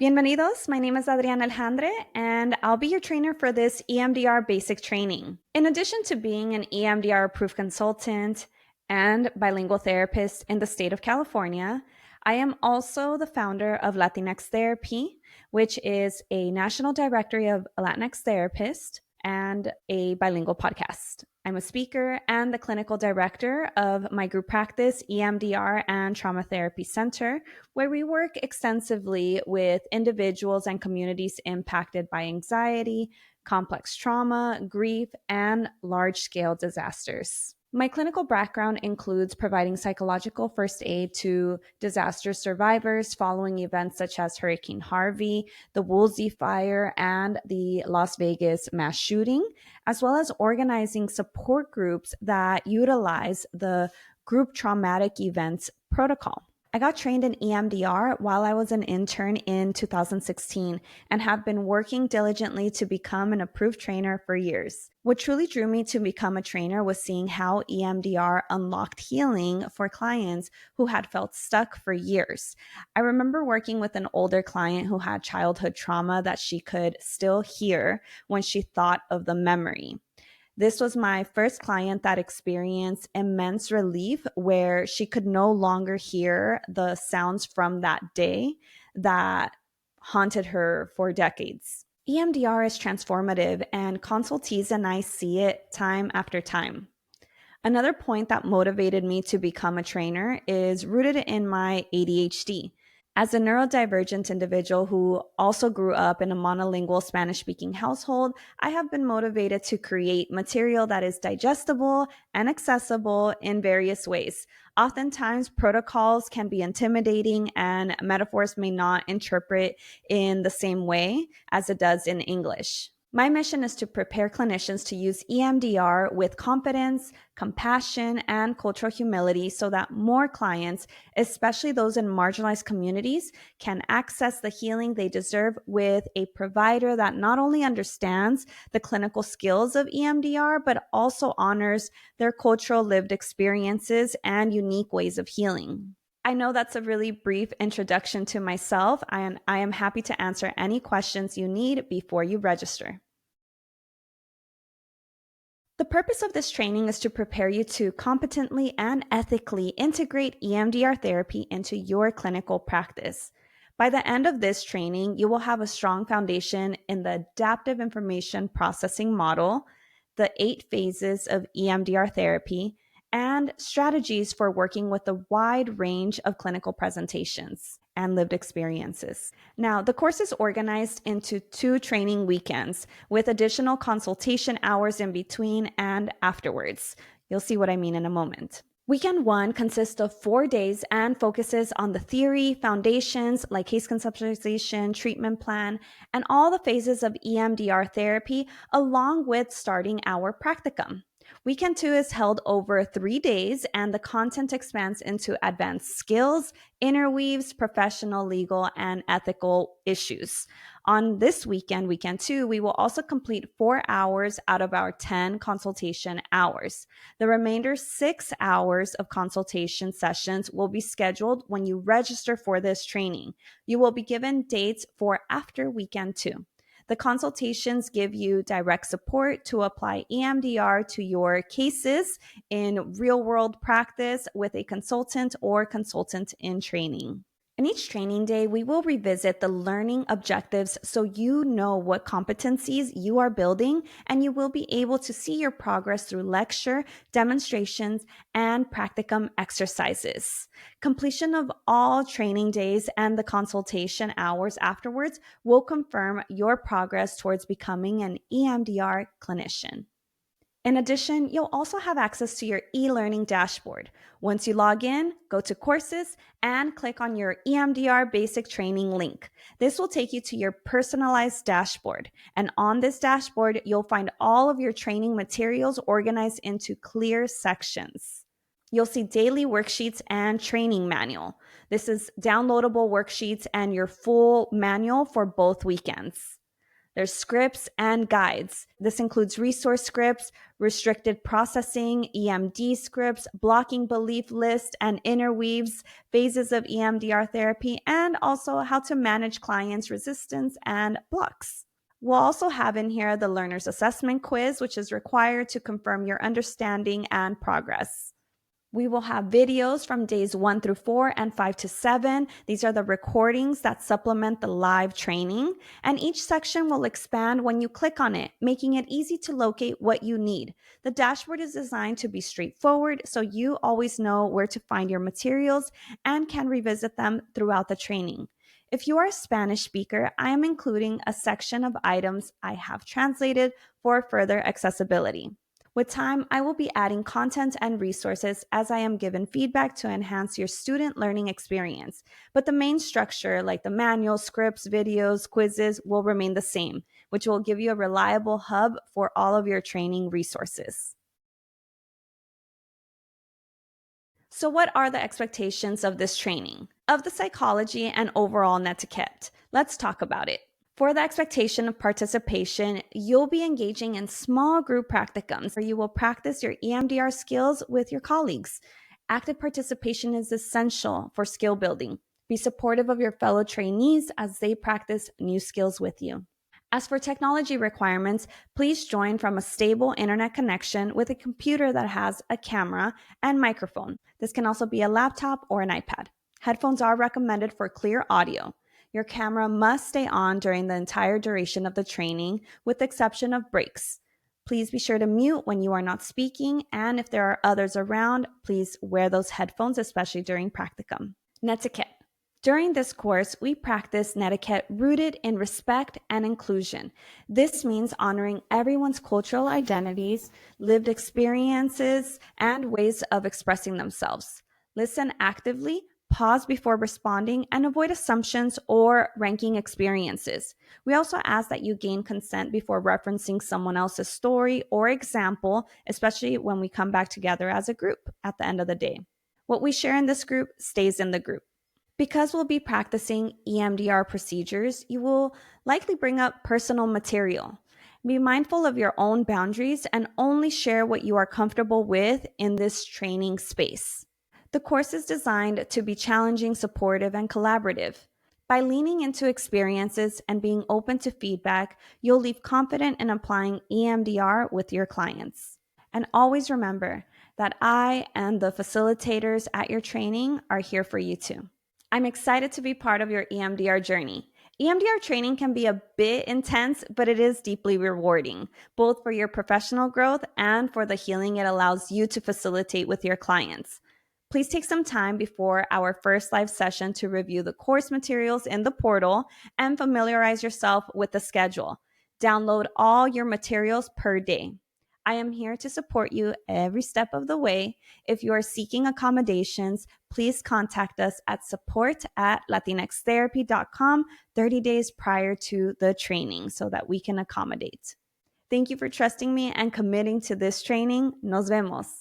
Bienvenidos, my name is Adriana Alejandre, and I'll be your trainer for this EMDR basic training. In addition to being an EMDR approved consultant and bilingual therapist in the state of California, I am also the founder of Latinx Therapy, which is a national directory of Latinx therapists and a bilingual podcast. I'm a speaker and the clinical director of my group practice, EMDR and Trauma Therapy Center, where we work extensively with individuals and communities impacted by anxiety, complex trauma, grief, and large scale disasters. My clinical background includes providing psychological first aid to disaster survivors following events such as Hurricane Harvey, the Woolsey fire, and the Las Vegas mass shooting, as well as organizing support groups that utilize the group traumatic events protocol. I got trained in EMDR while I was an intern in 2016 and have been working diligently to become an approved trainer for years. What truly drew me to become a trainer was seeing how EMDR unlocked healing for clients who had felt stuck for years. I remember working with an older client who had childhood trauma that she could still hear when she thought of the memory. This was my first client that experienced immense relief where she could no longer hear the sounds from that day that haunted her for decades. EMDR is transformative, and consultees and I see it time after time. Another point that motivated me to become a trainer is rooted in my ADHD. As a neurodivergent individual who also grew up in a monolingual Spanish speaking household, I have been motivated to create material that is digestible and accessible in various ways. Oftentimes, protocols can be intimidating and metaphors may not interpret in the same way as it does in English. My mission is to prepare clinicians to use EMDR with confidence, compassion, and cultural humility so that more clients, especially those in marginalized communities, can access the healing they deserve with a provider that not only understands the clinical skills of EMDR, but also honors their cultural lived experiences and unique ways of healing. I know that's a really brief introduction to myself, and I am happy to answer any questions you need before you register. The purpose of this training is to prepare you to competently and ethically integrate EMDR therapy into your clinical practice. By the end of this training, you will have a strong foundation in the adaptive information processing model, the 8 phases of EMDR therapy, and strategies for working with a wide range of clinical presentations and lived experiences. Now, the course is organized into 2 training weekends with additional consultation hours in between and afterwards. You'll see what I mean in a moment. Weekend 1 consists of 4 days and focuses on the theory, foundations like case conceptualization, treatment plan, and all the phases of EMDR therapy, along with starting our practicum. Weekend 2 is held over 3 days, and the content expands into advanced skills, interweaves professional, legal, and ethical issues. On this weekend, weekend 2, we will also complete 4 hours out of our 10 consultation hours. The remainder 6 hours of consultation sessions will be scheduled when you register for this training. You will be given dates for after weekend 2. The consultations give you direct support to apply EMDR to your cases in real-world practice with a consultant or consultant in training. In each training day, we will revisit the learning objectives so you know what competencies you are building, and you will be able to see your progress through lecture, demonstrations, and practicum exercises. Completion of all training days and the consultation hours afterwards will confirm your progress towards becoming an EMDR clinician. In addition, you'll also have access to your e-learning dashboard. Once you log in, go to courses and click on your EMDR basic training link. This will take you to your personalized dashboard. And on this dashboard, you'll find all of your training materials organized into clear sections. You'll see daily worksheets and training manual. This is downloadable worksheets and your full manual for both weekends. There's scripts and guides. This includes resource scripts, restricted processing, EMD scripts, blocking belief list and interweaves, phases of EMDR therapy, and also how to manage clients' resistance and blocks. We'll also have in here the learner's assessment quiz, which is required to confirm your understanding and progress. We will have videos from days 1 through 4 and 5 to 7. These are the recordings that supplement the live training, and each section will expand when you click on it, making it easy to locate what you need. The dashboard is designed to be straightforward, so you always know where to find your materials and can revisit them throughout the training. If you are a Spanish speaker, I am including a section of items I have translated for further accessibility. With time, I will be adding content and resources as I am given feedback to enhance your student learning experience. But the main structure, like the manual, scripts, videos, quizzes, will remain the same, which will give you a reliable hub for all of your training resources. So, what are the expectations of this training? Of the psychology and overall netiquette? Let's talk about it. For the expectation of participation, you'll be engaging in small group practicums where you will practice your EMDR skills with your colleagues. Active participation is essential for skill building. Be supportive of your fellow trainees as they practice new skills with you. As for technology requirements, please join from a stable internet connection with a computer that has a camera and microphone. This can also be a laptop or an iPad. Headphones are recommended for clear audio. Your camera must stay on during the entire duration of the training, with the exception of breaks. Please be sure to mute when you are not speaking, and if there are others around, please wear those headphones, especially during practicum. Netiquette. During this course, we practice netiquette rooted in respect and inclusion. This means honoring everyone's cultural identities, lived experiences, and ways of expressing themselves. Listen actively, pause before responding, and avoid assumptions or ranking experiences. We also ask that you gain consent before referencing someone else's story or example, especially when we come back together as a group at the end of the day. What we share in this group stays in the group. Because we'll be practicing EMDR procedures, you will likely bring up personal material. Be mindful of your own boundaries and only share what you are comfortable with in this training space. The course is designed to be challenging, supportive, and collaborative. By leaning into experiences and being open to feedback, you'll leave confident in applying EMDR with your clients. And always remember that I and the facilitators at your training are here for you too. I'm excited to be part of your EMDR journey. EMDR training can be a bit intense, but it is deeply rewarding, both for your professional growth and for the healing it allows you to facilitate with your clients. Please take some time before our first live session to review the course materials in the portal and familiarize yourself with the schedule. Download all your materials per day. I am here to support you every step of the way. If you are seeking accommodations, please contact us at support@latinxtherapy.com 30 days prior to the training so that we can accommodate. Thank you for trusting me and committing to this training. Nos vemos.